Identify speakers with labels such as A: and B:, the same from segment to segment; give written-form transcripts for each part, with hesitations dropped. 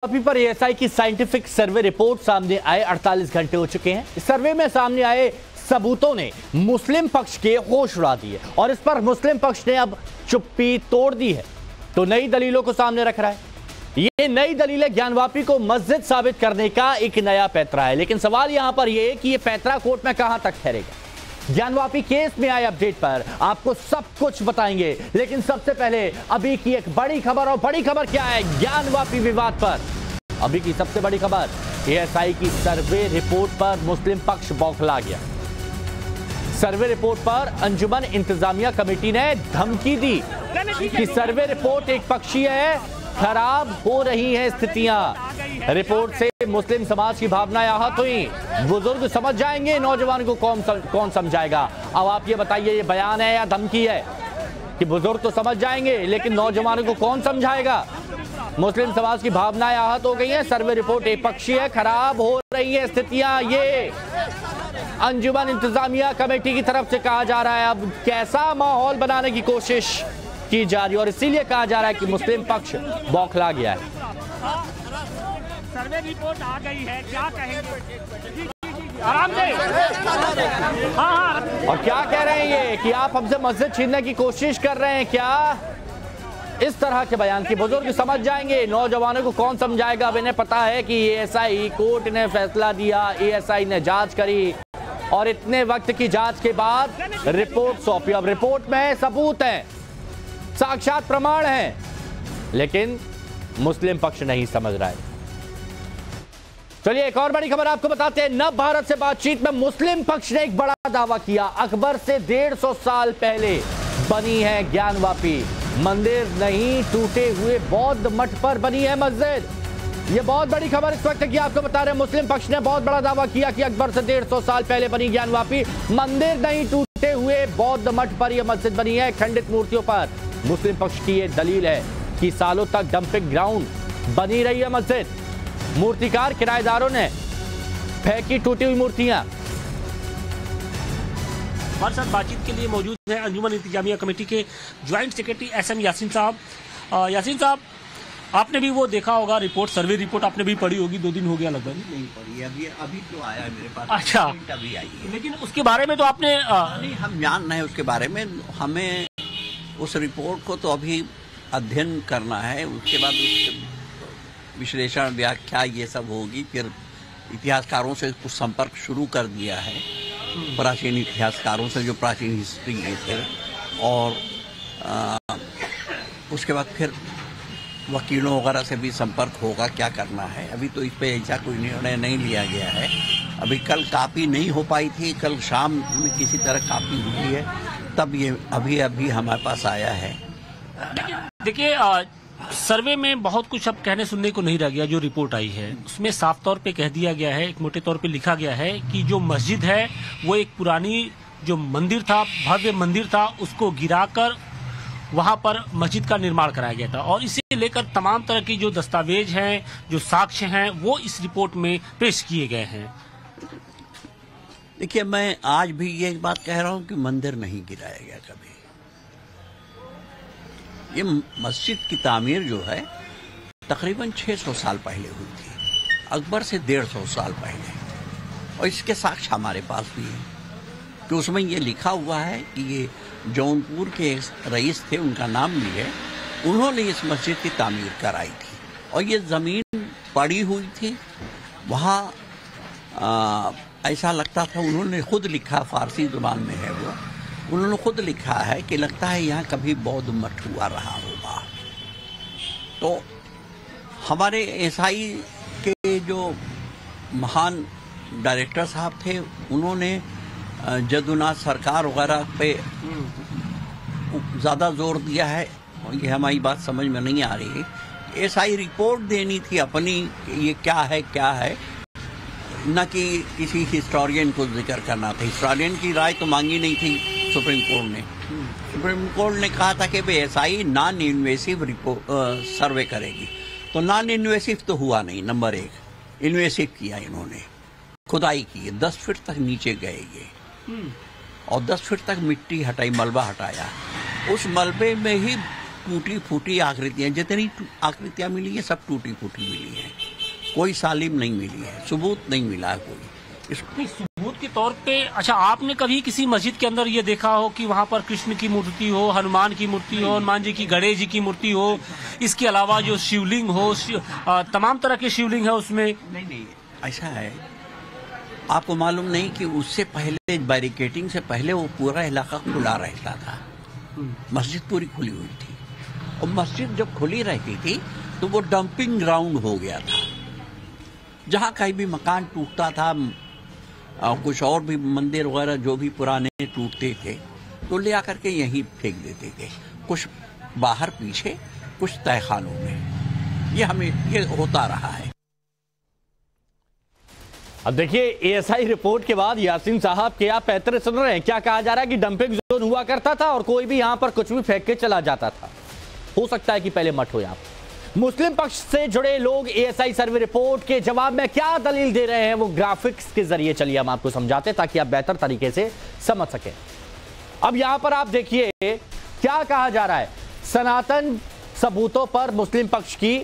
A: ज्ञानवापी पर एएसआई की scientific survey report सामने आए 48 घंटे हो चुके हैं। इस सर्वे में सामने आए सबूतों ने मुस्लिम पक्ष के होश उड़ा दिए और इस पर मुस्लिम पक्ष ने अब चुप्पी तोड़ दी है, तो नई दलीलों को सामने रख रहा है। ये नई दलीलें ज्ञानवापी को मस्जिद साबित करने का एक नया पैंतरा है, लेकिन सवाल यहां पर यह है कि यह पैंतरा कोर्ट में कहां तक ठहरेगा। ज्ञानवापी केस में आए अपडेट पर आपको सब कुछ बताएंगे, लेकिन सबसे पहले अभी की एक बड़ी खबर। और बड़ी खबर क्या है? ज्ञानवापी विवाद पर अभी की सबसे बड़ी खबर, एएसआई की सर्वे रिपोर्ट पर मुस्लिम पक्ष बौखला गया। सर्वे रिपोर्ट पर अंजुमन इंतजामिया कमेटी ने धमकी दी कि सर्वे रिपोर्ट एक पक्षीय है, खराब हो रही हैं स्थितियां। रिपोर्ट से मुस्लिम समाज की भावनाएं आहत हुई। बुजुर्ग समझ जाएंगे, नौजवान को कौन समझाएगा? अब आप ये बताइए, ये बयान है या धमकी है? कि बुजुर्ग तो समझ जाएंगे लेकिन नौजवानों को कौन समझाएगा? मुस्लिम समाज की भावनाएं आहत हो गई हैं। सर्वे रिपोर्ट एक पक्षीय है, खराब हो रही है स्थितियां, ये अंजुमन इंतजामिया कमेटी की तरफ से कहा जा रहा है। अब कैसा माहौल बनाने की कोशिश की जा रही है और इसीलिए कहा जा रहा है कि मुस्लिम पक्ष बौखला गया है।
B: सर्वे रिपोर्ट आ गई है, क्या कहेंगे? आराम से। हाँ।
A: और क्या कह रहे हैं ये कि आप हमसे मस्जिद छीनने की कोशिश कर रहे हैं क्या? इस तरह के बयान की बुजुर्ग समझ जाएंगे, नौजवानों को कौन समझाएगा? अब इन्हें पता है कि एएसआई कोर्ट ने फैसला दिया, एएसआई ने जांच करी और इतने वक्त की जांच के बाद रिपोर्ट सौंपी। अब रिपोर्ट में सबूत हैं, साक्षात प्रमाण हैं, लेकिन मुस्लिम पक्ष नहीं समझ रहा है। चलिए एक और बड़ी खबर आपको बताते हैं। नव भारत से बातचीत में मुस्लिम पक्ष ने एक बड़ा दावा किया। अकबर से 150 साल पहले बनी है ज्ञानवापी। मंदिर नहीं, टूटे हुए बौद्ध मठ पर बनी है मस्जिद। ये बहुत बड़ी खबर इस वक्त की आपको बता रहे हैं। मुस्लिम पक्ष ने बहुत बड़ा दावा किया कि अकबर से 150 साल पहले बनी ज्ञानवापी, मंदिर नहीं, टूटे हुए बौद्ध मठ पर यह मस्जिद बनी है, खंडित मूर्तियों पर। मुस्लिम पक्ष की यह दलील है कि सालों तक डंपिंग ग्राउंड बनी रही है मस्जिद। मूर्तिकार किराएदारों ने फेंकी टूटी हुई मूर्तियां।
B: हमारे साथ बातचीत के लिए मौजूद है अंजुमन इंतजामिया कमेटी के ज्वाइंट सेक्रेटरी एसएम यासीन साहब। यासीन साहब, आपने भी वो देखा होगा रिपोर्ट, सर्वे रिपोर्ट आपने भी पढ़ी होगी, 2 दिन हो गया लगभग।
C: नहीं पढ़ी, अभी तो आया है मेरे पास।
B: अच्छा,
C: अभी आई है,
B: लेकिन उसके बारे में तो आपने
C: नहीं, हम जान रहे हैं उसके बारे में। हमें उस रिपोर्ट को तो अभी अध्ययन करना है, उसके बाद उसके विश्लेषण, व्याख्या ये सब होगी। फिर इतिहासकारों से कुछ संपर्क शुरू कर दिया है, प्राचीन इतिहासकारों से जो प्राचीन हिस्ट्री में थे, और उसके बाद फिर वकीलों वगैरह से भी संपर्क होगा, क्या करना है। अभी तो इस पे ऐसा कोई निर्णय नहीं लिया गया है। अभी कल कापी नहीं हो पाई थी, कल शाम में किसी तरह कापी हुई है, तब ये अभी हमारे पास आया है।
B: देखिए, सर्वे में बहुत कुछ अब कहने सुनने को नहीं रह गया। जो रिपोर्ट आई है उसमें साफ तौर पे कह दिया गया है, एक मोटे तौर पे लिखा गया है कि जो मस्जिद है वो एक पुरानी जो मंदिर था, भव्य मंदिर था, उसको गिराकर वहां पर मस्जिद का निर्माण कराया गया था। और इसे लेकर तमाम तरह की जो दस्तावेज हैं, जो साक्ष्य हैं, वो इस रिपोर्ट में पेश किए गए हैं।
C: देखिए, मैं आज भी ये बात कह रहा हूँ कि मंदिर नहीं गिराया गया कभी। ये मस्जिद की तामीर जो है तकरीबन 600 साल पहले हुई थी, अकबर से 150 साल पहले। और इसके साक्ष्य हमारे पास भी हैं कि उसमें ये लिखा हुआ है कि ये जौनपुर के रईस थे, उनका नाम भी है, उन्होंने इस मस्जिद की तामीर कराई थी। और ये ज़मीन पड़ी हुई थी वहाँ, ऐसा लगता था, उन्होंने खुद लिखा, फारसी ज़ुबान में है वो, उन्होंने खुद लिखा है कि लगता है यहाँ कभी बौद्ध मठ हुआ रहा होगा। तो हमारे एएसआई के जो महान डायरेक्टर साहब थे, उन्होंने जदुनाथ सरकार वगैरह पे ज़्यादा जोर दिया है। ये हमारी बात समझ में नहीं आ रही है। एएसआई रिपोर्ट देनी थी अपनी, ये क्या है, न कि किसी हिस्टोरियन को जिक्र करना था। हिस्टोरियन की राय तो मांगी नहीं थी सुप्रीम कोर्ट ने। सुप्रीम कोर्ट ने कहा था कि एएसआई नॉन इन्वेसिव सर्वे करेगी, तो नॉन इन्वेसिव तो हुआ नहीं। नंबर 1, इन्वेसिव किया इन्होंने, खुदाई की, 10 फीट तक नीचे गए ये, और 10 फीट तक मिट्टी हटाई, मलबा हटाया। उस मलबे में ही टूटी फूटी आकृतियां, जितनी आकृतियां मिली है सब टूटी फूटी मिली है, कोई सालिम नहीं मिली है, सबूत नहीं मिला है कोई
B: नहीं, सबूत के तौर पे। अच्छा, आपने कभी किसी मस्जिद के अंदर ये देखा हो कि वहाँ पर कृष्ण की मूर्ति हो, हनुमान की मूर्ति हो, हनुमान जी की, गणेश जी की मूर्ति हो, इसके अलावा जो शिवलिंग हो, तमाम तरह के शिवलिंग है उसमें?
C: नहीं, ऐसा है, आपको मालूम नहीं कि उससे पहले बैरिकेडिंग से पहले वो पूरा इलाका खुला रहता था, मस्जिद पूरी खुली हुई थी, और मस्जिद जब खुली रहती थी तो वो डंपिंग ग्राउंड हो गया था, जहाँ कहीं भी मकान टूटता था, कुछ और भी मंदिर वगैरह जो भी पुराने टूटते थे तो ले आकर के यहीं फेंक देते थे, कुछ बाहर पीछे, कुछ तहखानों में, ये होता रहा है।
A: अब देखिए, एएसआई रिपोर्ट के बाद यासीन साहब के आप पैतरे सुन रहे हैं, क्या कहा जा रहा है कि डंपिंग जोन हुआ करता था और कोई भी यहां पर कुछ भी फेंक के चला जाता था। हो सकता है कि पहले मत हो। यहां मुस्लिम पक्ष से जुड़े लोग एएसआई सर्वे रिपोर्ट के जवाब में क्या दलील दे रहे हैं, वो ग्राफिक्स के जरिए चलिए हम आपको समझाते ताकि आप बेहतर तरीके से समझ सकें। अब यहां पर आप देखिए क्या कहा जा रहा है, सनातन सबूतों पर मुस्लिम पक्ष की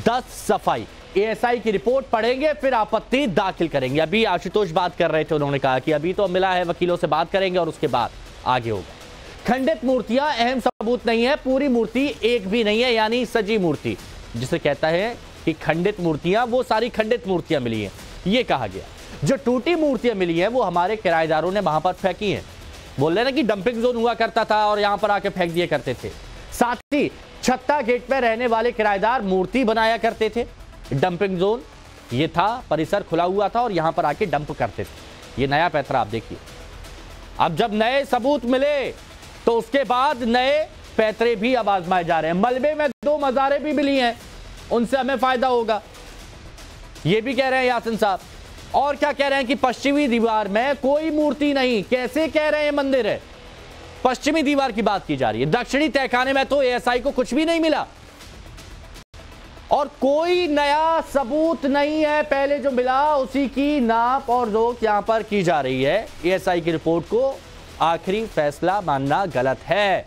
A: 10 सफाई। एएसआई की रिपोर्ट पढ़ेंगे फिर आपत्ति दाखिल करेंगे। अभी आशुतोष बात कर रहे थे, उन्होंने कहा कि अभी तो मिला है, वकीलों से बात करेंगे और उसके बाद आगे होगा। खंडित मूर्तियां अहम सबूत नहीं है, पूरी मूर्ति एक भी नहीं है, यानी सजी मूर्ति जिसे कहता है कि खंडित मूर्तियां, वो सारी खंडित मूर्तियां मिली हैं, ये कहा गया। जो टूटी मूर्तियां मिली हैं वो हमारे किराएदारों ने वहां पर फेंकी हैं। बोल रहे ना कि डंपिंग जोन हुआ करता था और यहां पर आके फेंक दिए करते थे। साथ ही छत्ता गेट में रहने वाले किराएदार मूर्ति बनाया करते थे। डंपिंग जोन ये था, परिसर खुला हुआ था और यहां पर आके डंप करते थे। ये नया पैतरा आप देखिए। अब जब नए सबूत मिले तो उसके बाद नए पैतरे भी अब आजमाए जा रहे हैं। मलबे में 2 मज़ारें भी मिली हैं, उनसे हमें फायदा होगा, ये भी कह रहे हैं यासीन साहब। और क्या कह रहे हैं कि पश्चिमी दीवार में कोई मूर्ति नहीं। कैसे कह रहे हैं मंदिर है? पश्चिमी दीवार की बात की जा रही है। दक्षिणी तहखाने में तो एएसआई को कुछ भी नहीं मिला और कोई नया सबूत नहीं है। पहले जो मिला उसी की नाप और जोख यहां पर की जा रही है। एएसआई की रिपोर्ट को आखिरी फैसला मानना गलत है,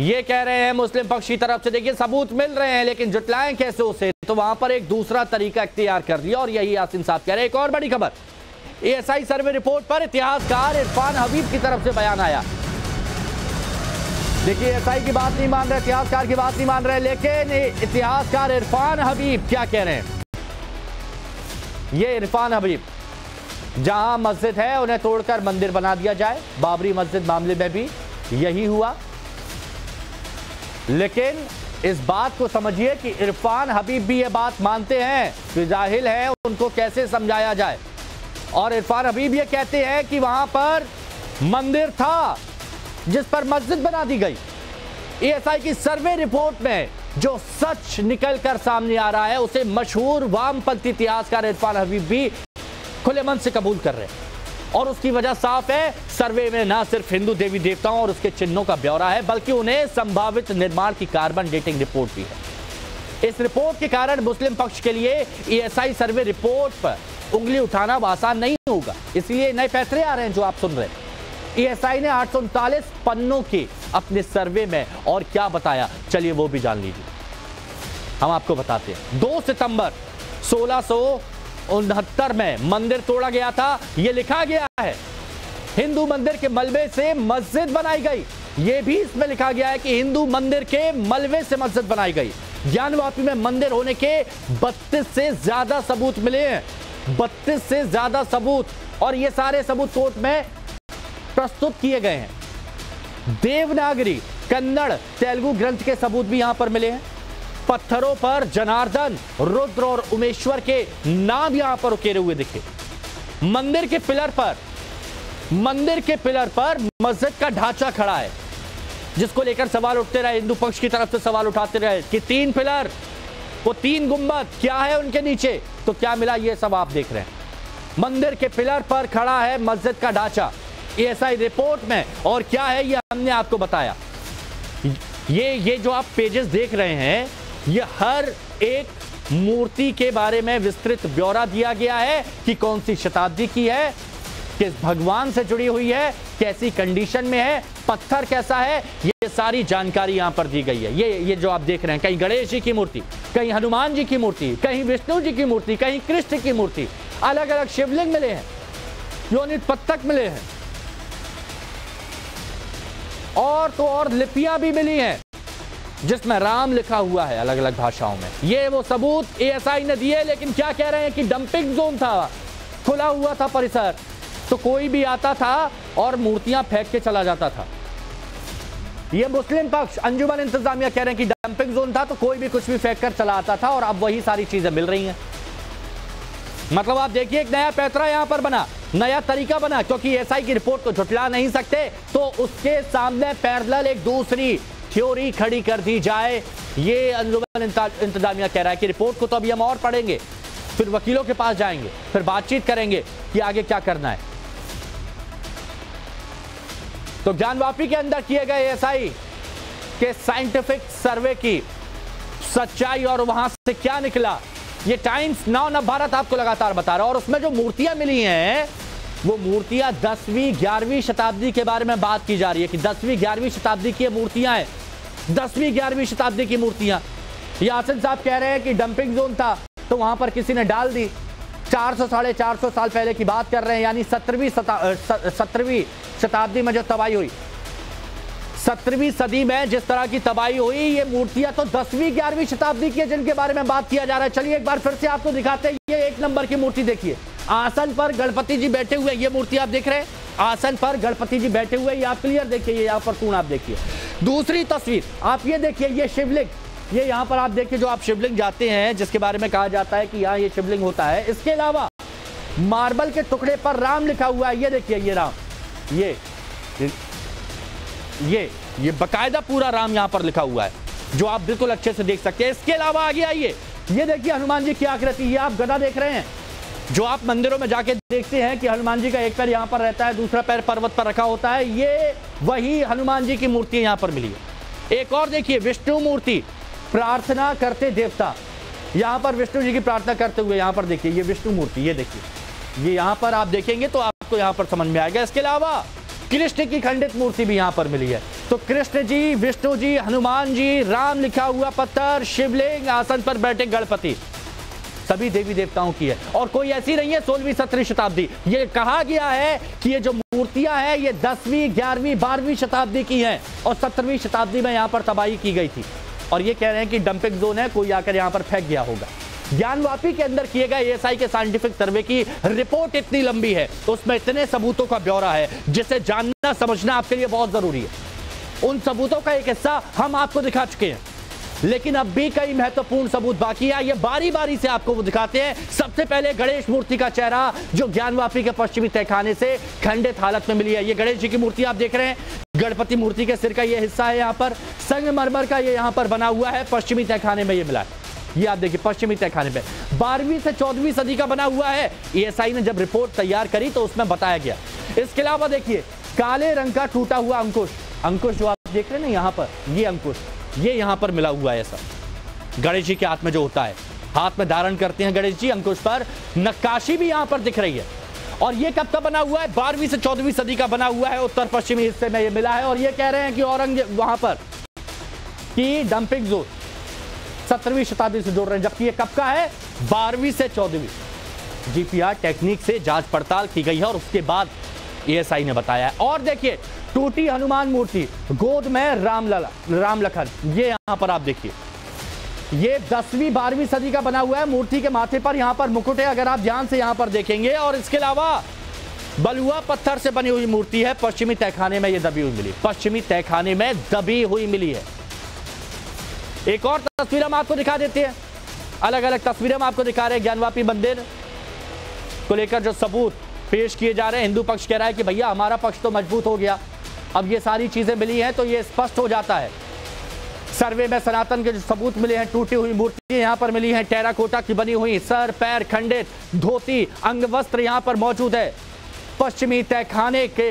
A: ये कह रहे हैं मुस्लिम पक्ष की तरफ से। देखिए, सबूत मिल रहे हैं लेकिन जुटलाएं कैसे उसे, तो वहां पर एक दूसरा तरीका इख्तियार कर लिया और यही यासीन साहब कह रहे हैं। एक और बड़ी खबर, एएसआई सर्वे रिपोर्ट पर इतिहासकार इरफान हबीब की तरफ से बयान आया। देखिए, एएसआई की बात नहीं मान रहे, इतिहासकार की बात नहीं मान रहे, लेकिन इतिहासकार इरफान हबीब क्या कह रहे हैं। ये इरफान हबीब, जहां मस्जिद है उन्हें तोड़कर मंदिर बना दिया जाए। बाबरी मस्जिद मामले में भी यही हुआ। लेकिन इस बात को समझिए कि इरफान हबीब भी ये बात मानते हैं कि जाहिल है, उनको कैसे समझाया जाए। और इरफान हबीब ये कहते हैं कि वहां पर मंदिर था जिस पर मस्जिद बना दी गई। एएसआई की सर्वे रिपोर्ट में जो सच निकलकर सामने आ रहा है उसे मशहूर वामपंथी इतिहासकार इरफान हबीब भी खुले मन से कबूल कर रहे हैं। और उसकी वजह साफ है, सर्वे में ना सिर्फ हिंदू देवी देवताओं और उसके चिन्हों का ब्यौरा है, बल्कि उन्हें संभावित निर्माण की कार्बन डेटिंग रिपोर्ट भी है। इस रिपोर्ट के कारण मुस्लिम पक्ष के लिए एएसआई सर्वे रिपोर्ट पर उंगली उठाना आसान नहीं होगा। इसलिए नए पैतरे आ रहे हैं जो आप सुन रहे हैं। एएसआई ने 839 पन्नों के अपने सर्वे में और क्या बताया, चलिए वो भी जान लीजिए, हम आपको बताते हैं। 2 सितंबर 1669 में मंदिर तोड़ा गया था। यह लिखा गया है हिंदू मंदिर के मलबे से मस्जिद बनाई गई। यह भी इसमें लिखा गया है कि हिंदू मंदिर के मलबे से मस्जिद बनाई गई। ज्ञानवापी में मंदिर होने के 32 से ज्यादा सबूत मिले हैं, 32 से ज्यादा सबूत, और ये सारे सबूत कोर्ट में प्रस्तुत किए गए हैं। देवनागरी, कन्नड़, तेलुगु ग्रंथ के सबूत भी यहां पर मिले हैं। पत्थरों पर जनार्दन, रुद्र और उमेश्वर के नाम यहां पर उकेरे हुए दिखे। मंदिर के पिलर पर मस्जिद का ढांचा खड़ा है, जिसको लेकर सवाल उठते रहे, हिंदू पक्ष की तरफ से सवाल उठाते रहे कि 3 पिलर, वो 3 गुंबद क्या है उनके नीचे, तो क्या मिला, ये सब आप देख रहे हैं। मंदिर के पिलर पर खड़ा है मस्जिद का ढांचा एएसआई रिपोर्ट में, और क्या है ये हमने आपको बताया। ये जो आप पेजेस देख रहे हैं, ये हर एक मूर्ति के बारे में विस्तृत ब्यौरा दिया गया है कि कौन सी शताब्दी की है, किस भगवान से जुड़ी हुई है, कैसी कंडीशन में है, पत्थर कैसा है, ये सारी जानकारी यहां पर दी गई है। ये जो आप देख रहे हैं, कहीं गणेश जी की मूर्ति, कहीं हनुमान जी की मूर्ति, कहीं विष्णु जी की मूर्ति, कहीं कृष्ण की मूर्ति, अलग अलग शिवलिंग मिले हैं, योनित पत्तक मिले हैं, और तो और लिपियां भी मिली हैं जिसमें राम लिखा हुआ है अलग अलग भाषाओं में। ये वो सबूत एएसआई ने दिए, लेकिन क्या कह रहे हैं कि डंपिंग जोन था, खुला हुआ था परिसर, तो कोई भी आता था और मूर्तियां फेंक के चला जाता था। ये मुस्लिम पक्ष, अंजुमन इंतजामिया कह रहे हैं कि डंपिंग जोन था तो कोई भी कुछ भी फेंक कर चला आता था, और अब वही सारी चीजें मिल रही हैं। मतलब आप देखिए, एक नया पैतरा यहां पर बना, नया तरीका बना, क्योंकि एएसआई की रिपोर्ट को झुठला नहीं सकते, तो उसके सामने पैरेलल एक दूसरी थ्योरी खड़ी कर दी जाए। ये अंजुमन इंतजामिया कह रहा है कि रिपोर्ट को तो अभी हम और पढ़ेंगे, फिर वकीलों के पास जाएंगे, फिर बातचीत करेंगे कि आगे क्या करना है। तो ज्ञानवापी के अंदर किए गए एएसआई के साइंटिफिक सर्वे की सच्चाई और वहां से क्या निकला, ये टाइम्स नाउ नव भारत आपको लगातार बता रहा है। और उसमें जो मूर्तियां मिली हैं, वो मूर्तियां 10वीं 11वीं शताब्दी के बारे में बात की जा रही है कि 10वीं 11वीं शताब्दी की मूर्तियां हैं, 10वीं 11वीं शताब्दी की मूर्तियां। ये आसिफ साहब कह रहे हैं कि डंपिंग जोन था तो वहां पर किसी ने डाल दी, 400 साढ़े 400 साल पहले की बात कर रहे हैं, यानी 17वीं शताब्दी में जो तबाही हुई, 17वीं सदी में जिस तरह की तबाही हुई, ये मूर्तियां तो 10वीं 11वीं शताब्दी की है जिनके बारे में बात किया जा रहा है। चलिए एक बार फिर से आपको दिखाते हैं, ये 1 नंबर की मूर्ति देखिए, आसन पर गणपति जी बैठे हुए, ये मूर्ति आप देख रहे हैं, आसन पर गणपति जी बैठे हुए, ये आप क्लियर देखिए, ये यहाँ पर पूर्ण आप देखिए। दूसरी तस्वीर आप ये देखिए, ये शिवलिंग, ये यहाँ पर आप देखिए, जो आप शिवलिंग जाते हैं जिसके बारे में कहा जाता है कि यहाँ ये शिवलिंग होता है, इसके अलावा मार्बल के टुकड़े पर राम लिखा हुआ है, ये देखिए, ये राम, ये बकायदा पूरा राम यहाँ पर लिखा हुआ है, जो आप बिल्कुल अच्छे से देख सकते हैं। इसके अलावा आगे आइए, ये देखिए हनुमान जी की आकृति, ये आप गदा देख रहे हैं, जो आप मंदिरों में जाके देखते हैं कि हनुमान जी का एक पैर यहाँ पर रहता है, दूसरा पैर पर्वत पर रखा होता है, ये वही हनुमान जी की मूर्ति यहाँ पर मिली है। एक और देखिए, विष्णु मूर्ति, प्रार्थना करते देवता, यहाँ पर विष्णु जी की प्रार्थना करते हुए, यहाँ पर देखिए ये विष्णु मूर्ति, ये देखिए, ये यहाँ पर आप देखेंगे तो आपको यहाँ पर समझ में आएगा। इसके अलावा कृष्ण की खंडित मूर्ति भी यहाँ पर मिली है। तो कृष्ण जी, विष्णु जी, हनुमान जी, राम लिखा हुआ पत्थर, शिवलिंग, आसन पर बैठे गणपति, सभी देवी देवताओं की है, और कोई ऐसी नहीं है 16वीं 17वीं शताब्दी। ये कहा गया है कि ये जो मूर्तियां हैं ये 10वीं 11वीं 12वीं शताब्दी की हैं, और 17वीं शताब्दी में यहाँ पर तबाही की गई थी, और ये कह रहे हैं कि डंपिंग जोन है, कोई आकर यहाँ पर फेंक गया होगा। ज्ञानवापी के अंदर किए गए एएसआई के साइंटिफिक सर्वे की रिपोर्ट इतनी लंबी है, उसमें इतने सबूतों का ब्यौरा है जिसे जानना समझना आपके लिए बहुत जरूरी है। उन सबूतों का एक हिस्सा हम आपको दिखा चुके हैं, लेकिन अब भी कई महत्वपूर्ण सबूत बाकी है, ये बारी बारी से आपको दिखाते हैं। सबसे पहले गणेश मूर्ति का चेहरा, जो ज्ञानवापी के पश्चिमी तहखाने से खंडित हालत में मिली है। ये गणेश जी की मूर्ति आप देख रहे हैं, गणपति मूर्ति के सिर का ये हिस्सा है, यहाँ पर संगमरमर का ये यहाँ पर बना हुआ है, पश्चिमी तहखाने में ये मिला है, ये आप देखिए पश्चिमी तहखाने पे 12वीं से 14वीं सदी का बना हुआ है। एएसआई ने जब रिपोर्ट तैयार करी तो उसमें बताया गया। इसके अलावा देखिए, काले रंग का टूटा हुआ अंकुश, अंकुश जो आप देख रहे हैं ना यहाँ पर, ये अंकुश, ये यहाँ पर मिला हुआ है, ऐसा गणेश जी के हाथ में जो होता है, हाथ में धारण करते हैं गणेश जी, अंकुश पर नक्काशी भी यहाँ पर दिख रही है। और ये कब का बना हुआ है? 12वीं से 14वीं सदी का बना हुआ है, उत्तर पश्चिमी हिस्से में ये मिला है। और ये कह रहे हैं कि औरंगजेब वहां पर की डंपिंग जोन 17वीं शताब्दी से जोड़ रहे हैं, जबकि ये कब का है? 12वीं से 14वीं। जीपीआर टेक्निक से जांच पड़ताल की गई है और उसके बाद एएसआई ने बताया है। और देखिए, टूटी हनुमान मूर्ति, गोद में राम लखन, ये यहां पर आप देखिए, ये 10वीं 12वीं सदी का बना हुआ है। मूर्ति के माथे पर यहां पर मुकुट है, अगर आप ध्यान से यहां पर देखेंगे। और इसके अलावा बलुआ पत्थर से बनी हुई मूर्ति है, पश्चिमी तहखाने में ये दबी हुई मिली, पश्चिमी तहखाने में दबी हुई मिली है। एक और तस्वीर हम आपको दिखा देते हैं, अलग अलग तस्वीरें हम आपको दिखा रहे हैं। ज्ञानवापी मंदिर को लेकर जो सबूत पेश किए जा रहे हैं, हिंदू पक्ष कह रहा है कि भैया हमारा पक्ष तो मजबूत हो गया, अब ये सारी चीजें मिली हैं तो ये स्पष्ट हो जाता है। सर्वे में सनातन के जो सबूत मिले हैं, टूटी हुई मूर्ति यहां पर मिली है, टेराकोटा की बनी हुई, सर पैर खंडित, धोती अंग वस्त्र यहां पर मौजूद है। पश्चिमी तहखाने के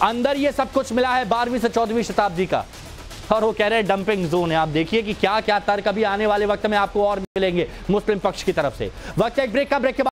A: अंदर ये सब कुछ मिला है 12वीं से 14वीं शताब्दी का, और वो कह रहे हैं डंपिंग जोन है। आप देखिए कि क्या क्या तर्क अभी आने वाले वक्त में आपको और मिलेंगे मुस्लिम पक्ष की तरफ से। वक्त एक ब्रेक का, ब्रेक के बाद